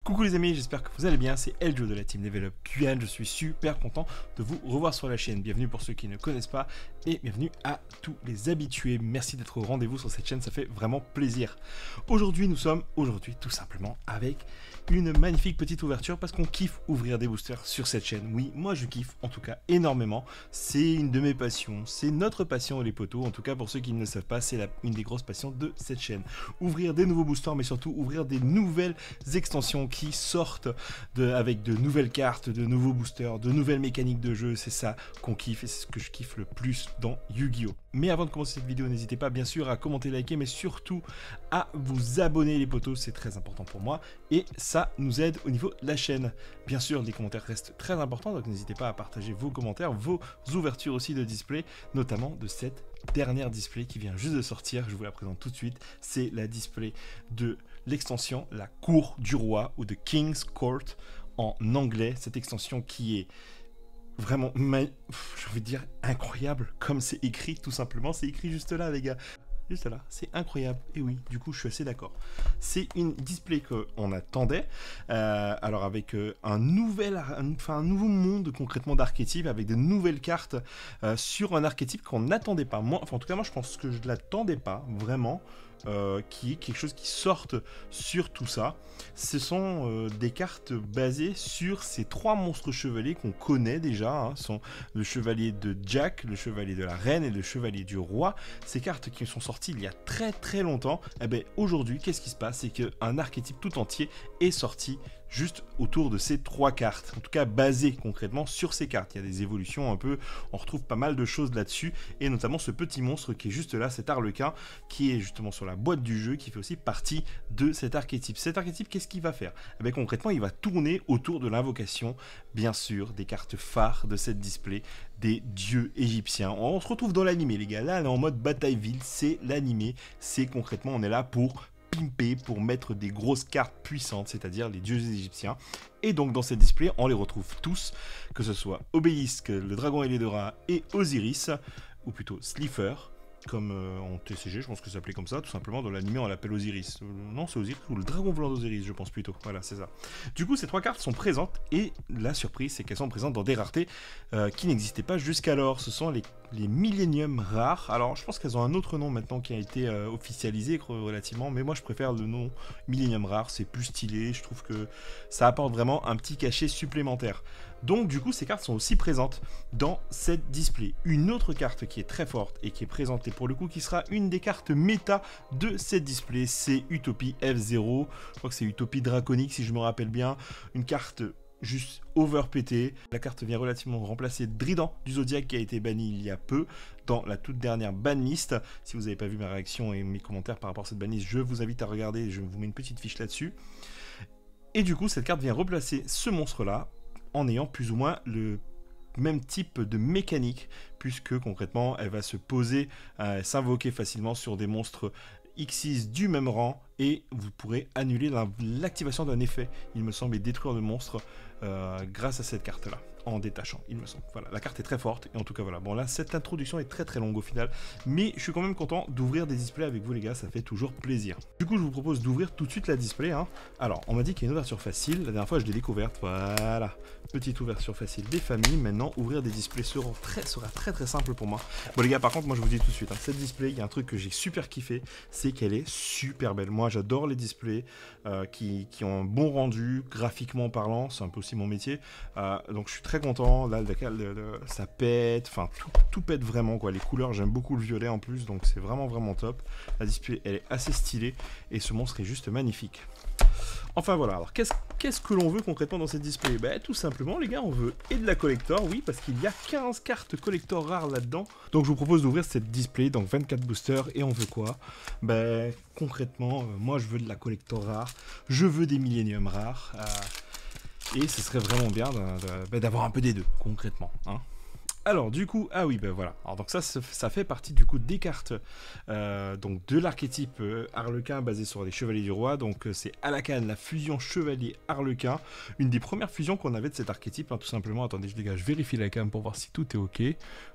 Coucou les amis, j'espère que vous allez bien, c'est Eljo de la team Level Up QN, je suis super content de vous revoir sur la chaîne. Bienvenue pour ceux qui ne connaissent pas et bienvenue à tous les habitués. Merci d'être au rendez-vous sur cette chaîne, ça fait vraiment plaisir. Aujourd'hui, nous sommes tout simplement avec une magnifique petite ouverture parce qu'on kiffe ouvrir des boosters sur cette chaîne. Oui, moi je kiffe en tout cas énormément, c'est une de mes passions, c'est notre passion les potos, en tout cas pour ceux qui ne le savent pas, c'est une des grosses passions de cette chaîne. Ouvrir des nouveaux boosters mais surtout ouvrir des nouvelles extensions qui sortent avec de nouvelles cartes, de nouveaux boosters, de nouvelles mécaniques de jeu, c'est ça qu'on kiffe et c'est ce que je kiffe le plus dans Yu-Gi-Oh! Mais avant de commencer cette vidéo, n'hésitez pas bien sûr à commenter, liker, mais surtout à vous abonner les potos, c'est très important pour moi et ça nous aide au niveau de la chaîne. Bien sûr, les commentaires restent très importants, donc n'hésitez pas à partager vos commentaires, vos ouvertures aussi de display, notamment de cette dernière display qui vient juste de sortir, je vous la présente tout de suite, c'est la display de l'extension La Cour du Roi ou The King's Court en anglais, cette extension qui est vraiment, je veux dire, incroyable, comme c'est écrit, tout simplement. C'est écrit juste là, les gars. Juste là, c'est incroyable. Et oui, du coup, je suis assez d'accord. C'est une display qu'on attendait. Alors, avec un nouveau monde, concrètement, d'archétypes, avec de nouvelles cartes sur un archétype qu'on n'attendait pas. Moi, enfin, en tout cas, moi, je pense que je ne l'attendais pas, vraiment. Qui est quelque chose qui sorte sur tout ça. Ce sont des cartes basées sur ces trois monstres chevaliers qu'on connaît déjà, hein, sont le chevalier de Jack, le chevalier de la reine et le chevalier du roi. Ces cartes qui sont sorties il y a très longtemps, et bien aujourd'hui qu'est-ce qui se passe, c'est qu'un archétype tout entier est sorti juste autour de ces trois cartes, en tout cas basé concrètement sur ces cartes. Il y a des évolutions un peu, on retrouve pas mal de choses là-dessus, et notamment ce petit monstre qui est juste là, cet Harlequin, qui est justement sur la boîte du jeu, qui fait aussi partie de cet archétype. Cet archétype, qu'est-ce qu'il va faire? Eh bien, concrètement, il va tourner autour de l'invocation, bien sûr, des cartes phares de cette display, des dieux égyptiens. On se retrouve dans l'animé, les gars, là, on est en mode bataille-ville, c'est l'animé, c'est concrètement, on est là pour pimper, pour mettre des grosses cartes puissantes, c'est-à-dire les dieux égyptiens. Et donc dans cette display, on les retrouve tous, que ce soit Obélisque, le dragon ailé de Ra et Osiris, ou plutôt Slifer, comme en TCG, je pense que ça s'appelait comme ça, tout simplement. Dans l'anime on l'appelle Osiris. Non, c'est Osiris, ou le dragon volant d'Osiris, je pense plutôt. Voilà, c'est ça. Du coup, ces trois cartes sont présentes, et la surprise, c'est qu'elles sont présentes dans des raretés qui n'existaient pas jusqu'alors. Ce sont les Millennium rares. Alors, je pense qu'elles ont un autre nom maintenant qui a été officialisé relativement, mais moi je préfère le nom Millennium rare, c'est plus stylé, je trouve que ça apporte vraiment un petit cachet supplémentaire. Donc du coup ces cartes sont aussi présentes dans cette display. Une autre carte qui est très forte et qui est présentée pour le coup, qui sera une des cartes méta de cette display, c'est Utopie F0, je crois que c'est Utopie Draconique si je me rappelle bien, une carte juste overpété. La carte vient relativement remplacer Drident du Zodiac qui a été banni il y a peu dans la toute dernière banlist. Si vous n'avez pas vu ma réaction et mes commentaires par rapport à cette banlist, je vous invite à regarder, je vous mets une petite fiche là-dessus. Et du coup, cette carte vient replacer ce monstre-là en ayant plus ou moins le même type de mécanique, puisque concrètement, elle va se poser, s'invoquer facilement sur des monstres X6 du même rang, et vous pourrez annuler l'activation d'un effet, il me semble, et détruire le monstre grâce à cette carte-là, en détachant, il me semble. Voilà, la carte est très forte, et en tout cas, voilà. Bon, là, cette introduction est très longue au final, mais je suis quand même content d'ouvrir des displays avec vous, les gars, ça fait toujours plaisir. Du coup, je vous propose d'ouvrir tout de suite la display, hein. Alors, on m'a dit qu'il y a une ouverture facile, la dernière fois, je l'ai découverte, voilà. Petite ouverture facile des familles. Maintenant, ouvrir des displays sera très simple pour moi. Bon, les gars, par contre, moi, je vous dis tout de suite, hein, cette display, il y a un truc que j'ai super kiffé, c'est qu'elle est super belle. Moi, j'adore les displays qui ont un bon rendu, graphiquement parlant, c'est un peu aussi mon métier. Donc, je suis très content. Là, ça pète, enfin, tout pète vraiment, quoi. Les couleurs, j'aime beaucoup le violet en plus, donc c'est vraiment top. La display, elle est assez stylée et ce monstre est juste magnifique. Enfin voilà, alors qu'est-ce que l'on veut concrètement dans cette display? Ben, tout simplement les gars, on veut et de la collector, oui, parce qu'il y a 15 cartes collector rares là-dedans. Donc je vous propose d'ouvrir cette display, donc 24 boosters, et on veut quoi? Ben concrètement, moi je veux de la collector rare, je veux des milléniums rares, et ce serait vraiment bien d'avoir un peu des deux, concrètement, hein. Alors du coup, ah oui ben voilà, alors donc ça fait partie du coup des cartes donc de l'archétype Harlequin basé sur les chevaliers du roi. Donc c'est Alakan, la fusion chevalier Harlequin, une des premières fusions qu'on avait de cet archétype, hein, tout simplement. Attendez, je vérifie la cam pour voir si tout est ok.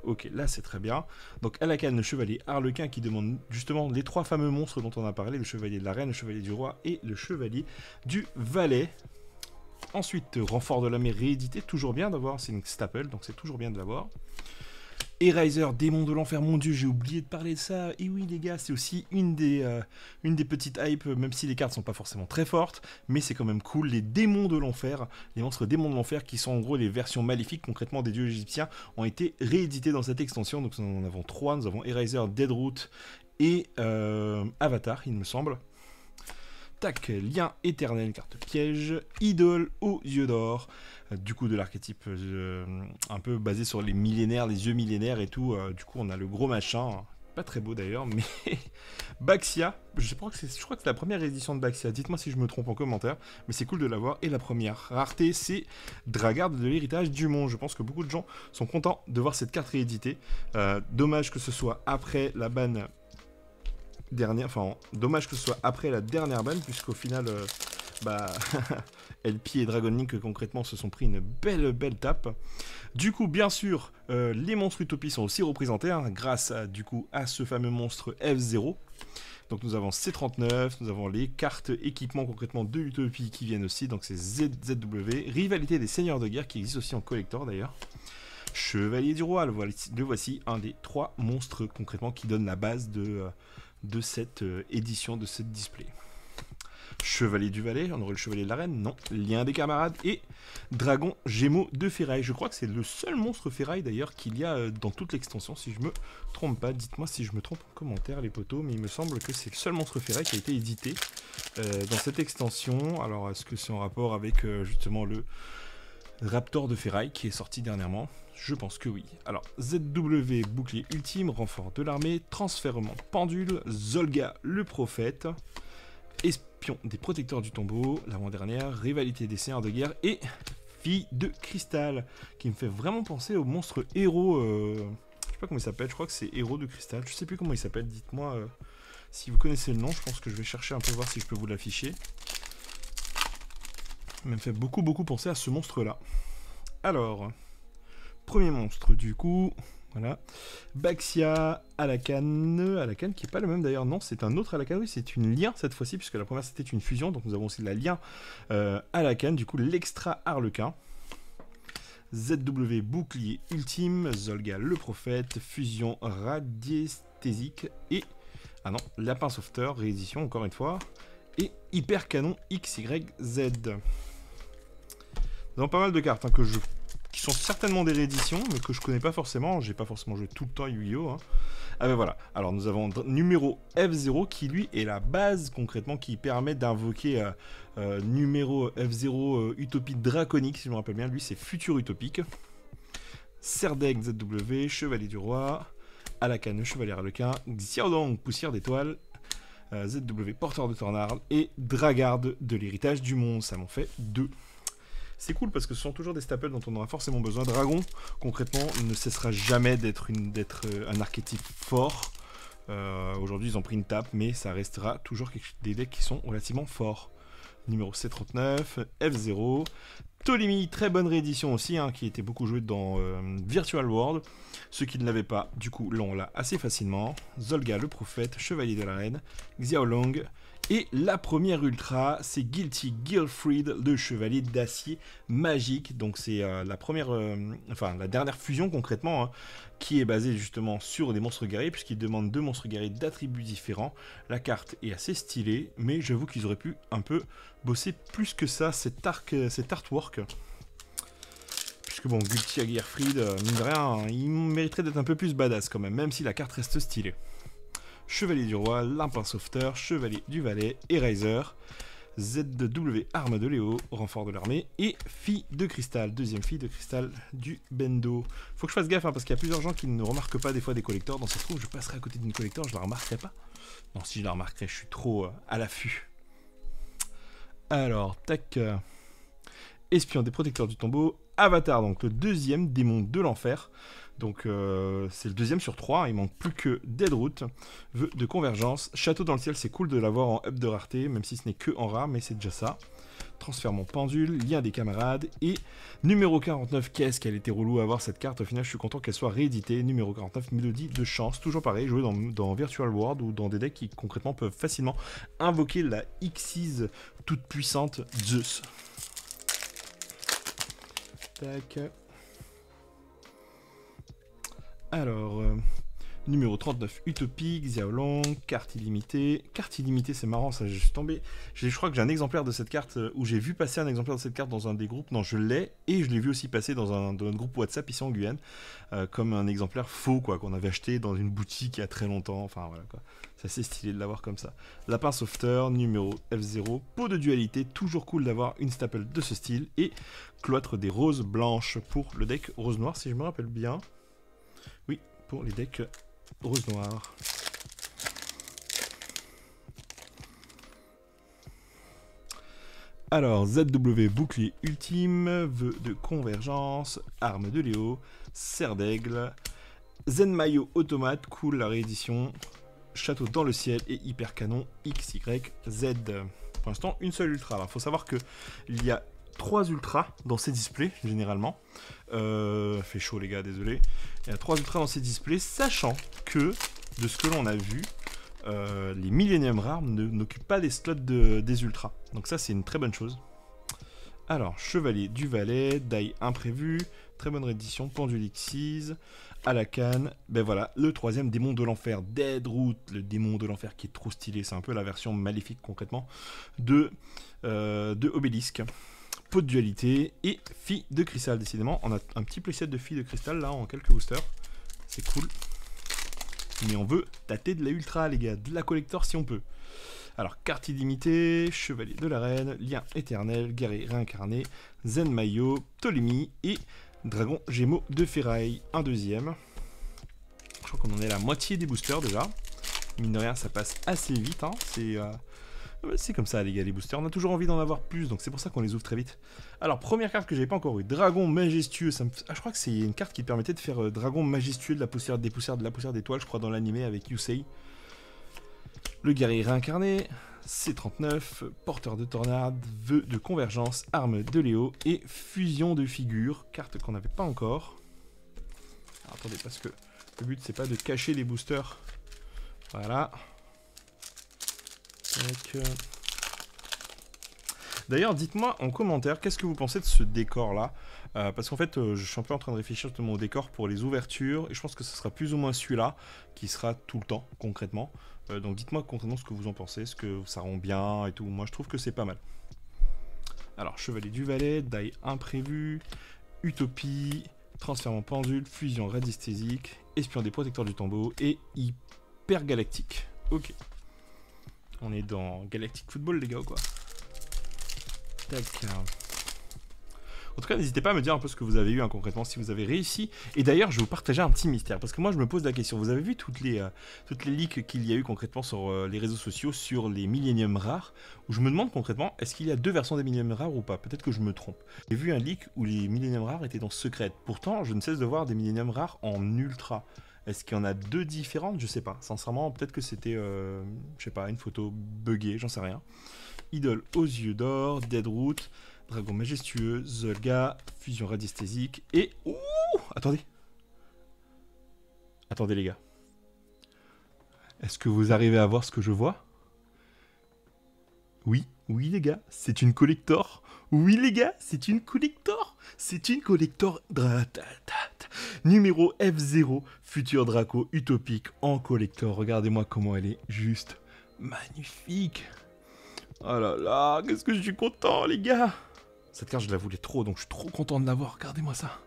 Ok, là c'est très bien. Donc Alakan, le chevalier Harlequin, qui demande justement les trois fameux monstres dont on a parlé, le chevalier de la reine, le chevalier du roi et le chevalier du valet. Ensuite, renfort de la mer réédité, toujours bien d'avoir, c'est une staple, donc c'est toujours bien de l'avoir. Eraser, démon de l'enfer, mon dieu, j'ai oublié de parler de ça. Et oui les gars, c'est aussi une des petites hypes, même si les cartes sont pas forcément très fortes, mais c'est quand même cool. Les démons de l'enfer, les monstres démons de l'enfer, qui sont en gros les versions maléfiques concrètement des dieux égyptiens, ont été réédités dans cette extension. Donc nous en avons 3, nous avons Eraser, Deadroot et Avatar, il me semble. Tac, lien éternel, carte piège, idole aux yeux d'or, du coup de l'archétype un peu basé sur les millénaires, les yeux millénaires et tout, du coup on a le gros machin, pas très beau d'ailleurs, mais Baxia, je crois que c'est la première édition de Baxia, dites-moi si je me trompe en commentaire, mais c'est cool de l'avoir, et la première rareté c'est Dragarde de l'héritage du monde, je pense que beaucoup de gens sont contents de voir cette carte rééditée, dommage que ce soit après la banne dernière, enfin dommage que ce soit après la dernière banne, puisqu'au final LP et Dragon Link concrètement se sont pris une belle tape. Du coup bien sûr les monstres Utopie sont aussi représentés grâce à ce fameux monstre F0. Donc nous avons C39, nous avons les cartes équipements concrètement de Utopie qui viennent aussi, donc c'est ZW, rivalité des seigneurs de guerre qui existe aussi en collector d'ailleurs. Chevalier du roi, le voici un des 3 monstres concrètement qui donne la base de cette édition, de cette display. Chevalier du Valet, on aurait le Chevalier de la Reine, non. Lien des camarades et Dragon Gémeaux de Ferraille. Je crois que c'est le seul monstre Ferraille d'ailleurs qu'il y a dans toute l'extension, si je me trompe pas. Dites-moi si je me trompe en commentaire les potos, mais il me semble que c'est le seul monstre Ferraille qui a été édité dans cette extension. Alors est-ce que c'est en rapport avec justement le Raptor de Ferraille qui est sorti dernièrement? Je pense que oui. Alors, ZW, bouclier ultime, renfort de l'armée, transfèrement pendule, Zolga, le prophète, espion des protecteurs du tombeau, l'avant-dernière, rivalité des seigneurs de guerre et fille de cristal, qui me fait vraiment penser au monstre héros, je sais pas comment il s'appelle, je crois que c'est héros de cristal, je sais plus comment il s'appelle, dites-moi si vous connaissez le nom, je pense que je vais chercher un peu voir si je peux vous l'afficher. Il me fait beaucoup penser à ce monstre-là. Alors... Premier monstre du coup, voilà, Baxia, Alakan qui est pas le même d'ailleurs, non c'est un autre Alakan, oui c'est une lien cette fois-ci puisque la première c'était une fusion, donc nous avons aussi la lien Alakan, du coup l'extra Harlequin, ZW bouclier ultime, Zolga le prophète, fusion radiesthésique et, ah non, lapin sauveteur, réédition encore une fois, et hyper canon XYZ. Nous avons pas mal de cartes qui sont certainement des rééditions, mais que je connais pas forcément. J'ai pas forcément joué tout le temps Yu-Gi-Oh! Ah ben voilà. Alors nous avons numéro F0 qui lui est la base concrètement qui permet d'invoquer numéro F0 Utopie draconique, si je me rappelle bien. Lui c'est futur utopique. Serdeg ZW, Chevalier du Roi, Alakan, Chevalier Harlequin, Xiaodong, Poussière d'étoile, ZW, Porteur de Tornade et Dragarde de l'héritage du monde. Ça m'en fait 2. C'est cool parce que ce sont toujours des staples dont on aura forcément besoin. Dragon, concrètement, ne cessera jamais d'être un archétype fort. Aujourd'hui, ils ont pris une tape, mais ça restera toujours des decks qui sont relativement forts. Numéro C39, F0, Ptolemy, très bonne réédition aussi, qui était beaucoup joué dans Virtual World. Ceux qui ne l'avaient pas, du coup, l'ont là assez facilement. Zolga, le prophète, Chevalier de la Reine, Xiaolong. Et la première ultra, c'est Guilty Gilfrid, le chevalier d'acier magique. Donc c'est la première, la dernière fusion concrètement, qui est basée justement sur des monstres guerriers, puisqu'il demande 2 monstres guerriers d'attributs différents. La carte est assez stylée, mais j'avoue qu'ils auraient pu un peu bosser plus que ça, cet artwork. Puisque bon, Guilty Gilfrid, mine de rien, il mériterait d'être un peu plus badass quand même si la carte reste stylée. Chevalier du Roi, Lapin Sauveteur, Chevalier du Valet, Eraser, ZW, Arme de Léo, Renfort de l'armée, et Fille de Cristal, deuxième Fille de Cristal du Bendo. Faut que je fasse gaffe, parce qu'il y a plusieurs gens qui ne remarquent pas des fois des collecteurs, dans ça se trouve, je passerai à côté d'une collector, je la remarquerai pas. Non, si je la remarquerai, je suis trop à l'affût. Alors, tac. Espion des protecteurs du tombeau, Avatar, donc le deuxième démon de l'enfer. Donc c'est le deuxième sur 3, il manque plus que Deadroot, Vœu de convergence, Château dans le ciel, c'est cool de l'avoir en up de rareté, même si ce n'est que en rare, mais c'est déjà ça. Transfèrement pendule, lien des camarades, et numéro 49, qu'est-ce qu'elle était relou à avoir cette carte, au final je suis content qu'elle soit rééditée, numéro 49, mélodie de chance, toujours pareil, joué dans Virtual World ou dans des decks qui concrètement peuvent facilement invoquer la Xyz toute puissante Zeus. Tac. Alors, numéro 39, Utopique, Xiaolong, carte illimitée. Carte illimitée, c'est marrant, ça, je suis tombé. Je crois que j'ai un exemplaire de cette carte, où j'ai vu passer un exemplaire de cette carte dans un des groupes. Non, je l'ai, et je l'ai vu aussi passer dans un groupe WhatsApp ici en Guyane, comme un exemplaire faux, quoi, qu'on avait acheté dans une boutique il y a très longtemps. Enfin, voilà, quoi. C'est assez stylé de l'avoir comme ça. Lapin Sauveteur, numéro F0, pot de dualité, toujours cool d'avoir une staple de ce style, et cloître des roses blanches pour le deck rose-noir, si je me rappelle bien. Oui, pour les decks rose-noir. Alors, ZW bouclier ultime, vœu de convergence, arme de Léo, serre d'aigle, Zen Mayo automate, cool la réédition, château dans le ciel et hyper canon XYZ. Pour l'instant, une seule ultra. Alors, il faut savoir que il y a 3 ultras dans ces displays, généralement. Fait chaud, les gars, désolé. Il y a 3 ultras dans ces displays, sachant que, de ce que l'on a vu, les Millennium Rares n'occupent pas des slots des ultras. Donc ça, c'est une très bonne chose. Alors, Chevalier du Valais, die imprévu, très bonne réédition, Pendule X6, à la canne. Ben voilà, le 3e démon de l'enfer, Deadroot, le démon de l'enfer qui est trop stylé. C'est un peu la version maléfique, concrètement, de Obélisque. Pot de dualité et Fille de cristal. Décidément, on a un petit playset de Fille de cristal là en quelques boosters. C'est cool. Mais on veut tâter de la ultra, les gars, de la collector si on peut. Alors, carte illimitée, Chevalier de l'arène, Lien éternel, Guerrier réincarné, Zen Mayo, Ptolémie et Dragon Gémeaux de ferraille. Un deuxième. Je crois qu'on en est à la moitié des boosters déjà. Mine de rien, ça passe assez vite. Hein. C'est comme ça, les gars, les boosters. On a toujours envie d'en avoir plus, donc c'est pour ça qu'on les ouvre très vite. Alors, première carte que j'avais pas encore eu, Dragon Majestueux. Je crois que c'est une carte qui permettait de faire Dragon Majestueux de la poussière d'étoiles, je crois, dans l'animé avec Yusei. Le guerrier réincarné, C39, porteur de tornade, vœu de convergence, arme de Léo et fusion de figures, carte qu'on n'avait pas encore. Alors, attendez, parce que le but c'est pas de cacher les boosters. Voilà. D'ailleurs, dites-moi en commentaire, qu'est-ce que vous pensez de ce décor-là? Parce qu'en fait, je suis un peu en train de réfléchir justement au décor pour les ouvertures, et je pense que ce sera plus ou moins celui-là, qui sera tout le temps, concrètement. Donc dites-moi concrètement ce que vous en pensez, est-ce que ça rend bien et tout. Moi, je trouve que c'est pas mal. Alors, Chevalier du Valais, die imprévu, Utopie, transfert en pendule, fusion radiesthésique, espion des protecteurs du tombeau, et hyper galactique. Ok. On est dans Galactic Football, les gars, ou quoi? Tac. En tout cas, n'hésitez pas à me dire un peu ce que vous avez eu concrètement, si vous avez réussi. Et d'ailleurs, je vais vous partager un petit mystère, parce que moi, je me pose la question. Vous avez vu toutes les leaks qu'il y a eu concrètement sur les réseaux sociaux, sur les Millennium Rares, où je me demande concrètement, est-ce qu'il y a 2 versions des Millennium Rares ou pas? Peut-être que je me trompe. J'ai vu un leak où les Millennium Rares étaient dans Secret. Pourtant, je ne cesse de voir des Millennium Rares en Ultra. Est-ce qu'il y en a 2 différentes? Je sais pas. Sincèrement, peut-être que c'était, je sais pas, une photo buggée, j'en sais rien. Idole aux yeux d'or, Deadroot, Dragon Majestueux, Zolga, Fusion radiesthésique et... Ouh! Attendez. Attendez, les gars. Est-ce que vous arrivez à voir ce que je vois? Oui, oui, les gars, c'est une collector. Oui, les gars, c'est une collector. C'est une collector numéro F0, futur Draco utopique en collector. Regardez-moi comment elle est juste magnifique. Oh là là, qu'est-ce que je suis content, les gars. Cette carte, je la voulais trop, donc je suis trop content de l'avoir. Regardez-moi ça.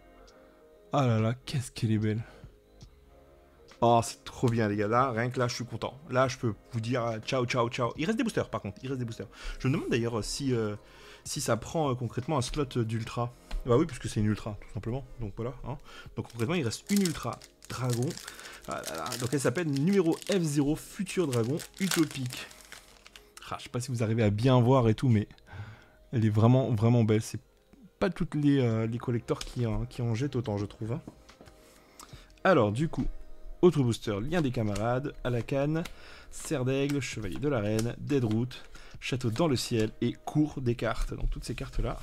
Oh là là, qu'est-ce qu'elle est belle. Oh, c'est trop bien, les gars. Là, rien que là, je suis content. Là, je peux vous dire ciao, ciao, ciao. Il reste des boosters, par contre. Il reste des boosters. Je me demande d'ailleurs si ça prend concrètement un slot d'ultra. Bah oui, puisque c'est une ultra, tout simplement. Donc voilà. Hein. Donc concrètement, il reste une ultra dragon. Ah là là. Donc elle s'appelle numéro F0 futur dragon utopique. Ah, je sais pas si vous arrivez à bien voir et tout, mais elle est vraiment, vraiment belle. C'est pas toutes les collectors qui en jettent autant, je trouve. Hein. Alors, du coup, autre booster, lien des camarades, à la canne, serre d'aigle, chevalier de l'arène, Deadroot, château dans le ciel et cours des cartes. Donc toutes ces cartes-là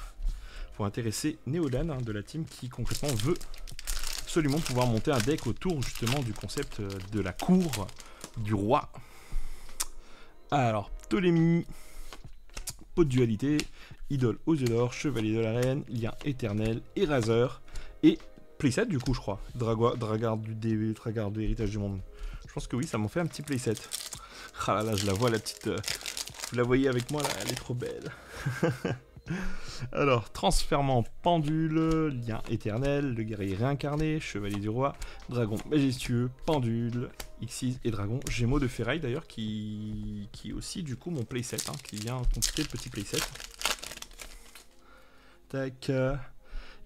vont intéresser Néolan hein, de la team qui concrètement veut absolument pouvoir monter un deck autour justement du concept de la cour du roi. Alors, Ptolémie, Pot de dualité, Idole aux yeux d'or, Chevalier de l'arène, Lien éternel, Eraser et playset du coup je crois. Dragard de l'héritage du monde. Je pense que oui, ça m'en fait un petit playset. Ah là là, je la vois la petite... vous la voyez avec moi là, elle est trop belle. Alors, transferment pendule, lien éternel, le guerrier réincarné, chevalier du roi, dragon majestueux, pendule, X6 et dragon gémeaux de ferraille d'ailleurs qui aussi du coup mon playset, hein, qui vient compléter le petit playset. Tac,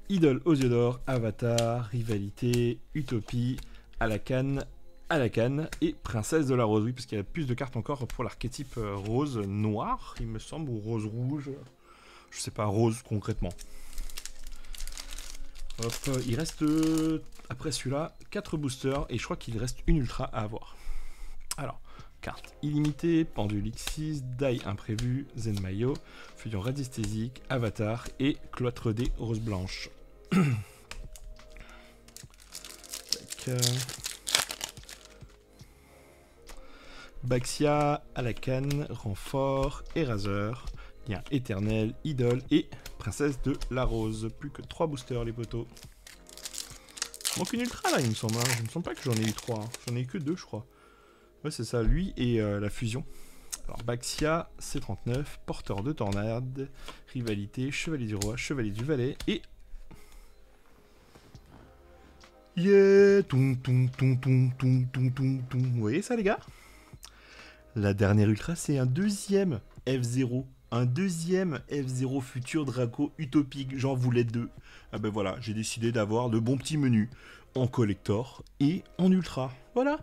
idole aux yeux d'or, avatar, rivalité, utopie, à la canne et princesse de la rose, oui parce qu'il y a plus de cartes encore pour l'archétype rose noir il me semble, ou rose rouge. Je sais pas, rose concrètement. Hop, il reste, après celui-là, 4 boosters et je crois qu'il reste une ultra à avoir. Alors, carte illimitée, pendule X6, die imprévu, Zen Mayo, fusion radiesthésique, avatar et cloître des roses blanches. Baxia, à la canne, renfort, Eraser, lien éternel, idole et princesse de la rose. Plus que 3 boosters les potos. Il manque une ultra là il me semble. Hein. Je me sens pas que j'en ai eu 3. Hein. J'en ai eu que 2 je crois. Ouais c'est ça, lui et la fusion. Alors Baxia, C39, porteur de tornade, rivalité, chevalier du roi, chevalier du valet et... Yeah, Vous voyez ça les gars? La dernière ultra c'est un deuxième F0. Un deuxième F0 futur Draco utopique, j'en voulais 2. Ah ben voilà, j'ai décidé d'avoir de bons petits menus en collector et en ultra. Voilà,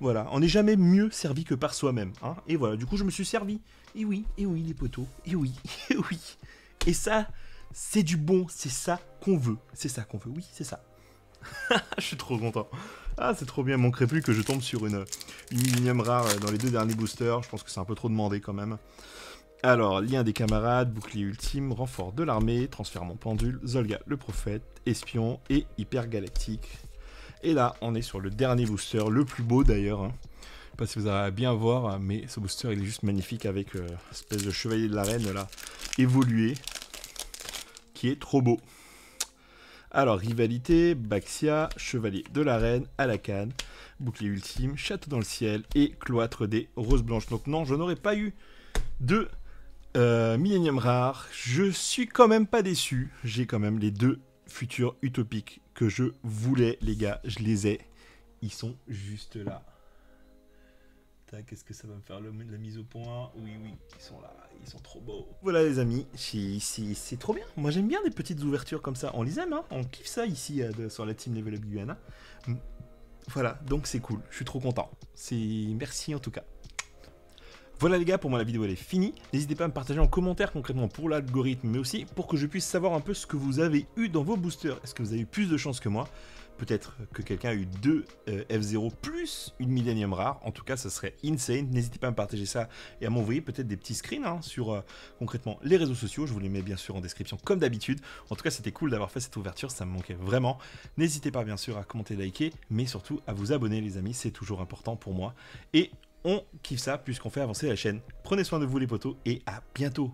voilà, on n'est jamais mieux servi que par soi-même. Hein, et voilà, du coup je me suis servi. Et oui les potos, et oui, et oui. Et ça, c'est du bon, c'est ça qu'on veut. C'est ça qu'on veut, oui, c'est ça. Je suis trop content. Ah, c'est trop bien, il manquerait plus que je tombe sur une millénium rare dans les 2 derniers boosters. Je pense que c'est un peu trop demandé quand même. Alors, lien des camarades, bouclier ultime, renfort de l'armée, transferment pendule, Zolga le prophète, espion et hyper galactique. Et là, on est sur le dernier booster, le plus beau d'ailleurs. Hein. Je sais pas si vous allez bien voir, mais ce booster il est juste magnifique avec l'espèce de chevalier de l'arène là, évolué, qui est trop beau. Alors, rivalité, Baxia, chevalier de l'arène, à la canne, bouclier ultime, château dans le ciel et cloître des roses blanches. Donc non, je n'aurais pas eu de... Millennium rare, je suis quand même pas déçu. J'ai quand même les 2 futurs utopiques que je voulais, les gars. Je les ai. Ils sont juste là. Qu'est-ce que ça va me faire la mise au point? Oui, ils sont là. Ils sont trop beaux. Voilà les amis, c'est trop bien. Moi j'aime bien des petites ouvertures comme ça. On les aime, hein. On kiffe ça ici sur la team Level Up Guyana. Voilà, donc c'est cool. Je suis trop content. Merci en tout cas. Voilà les gars, pour moi la vidéo elle est finie. N'hésitez pas à me partager en commentaire concrètement pour l'algorithme, mais aussi pour que je puisse savoir un peu ce que vous avez eu dans vos boosters. Est-ce que vous avez eu plus de chance que moi? Peut-être que quelqu'un a eu 2 F0 plus une millénium rare. En tout cas, ça serait insane. N'hésitez pas à me partager ça et à m'envoyer peut-être des petits screens hein, sur concrètement les réseaux sociaux. Je vous les mets bien sûr en description comme d'habitude. En tout cas, c'était cool d'avoir fait cette ouverture. Ça me manquait vraiment. N'hésitez pas bien sûr à commenter, liker, mais surtout à vous abonner les amis. C'est toujours important pour moi. Et on kiffe ça puisqu'on fait avancer la chaîne. Prenez soin de vous les potos et à bientôt.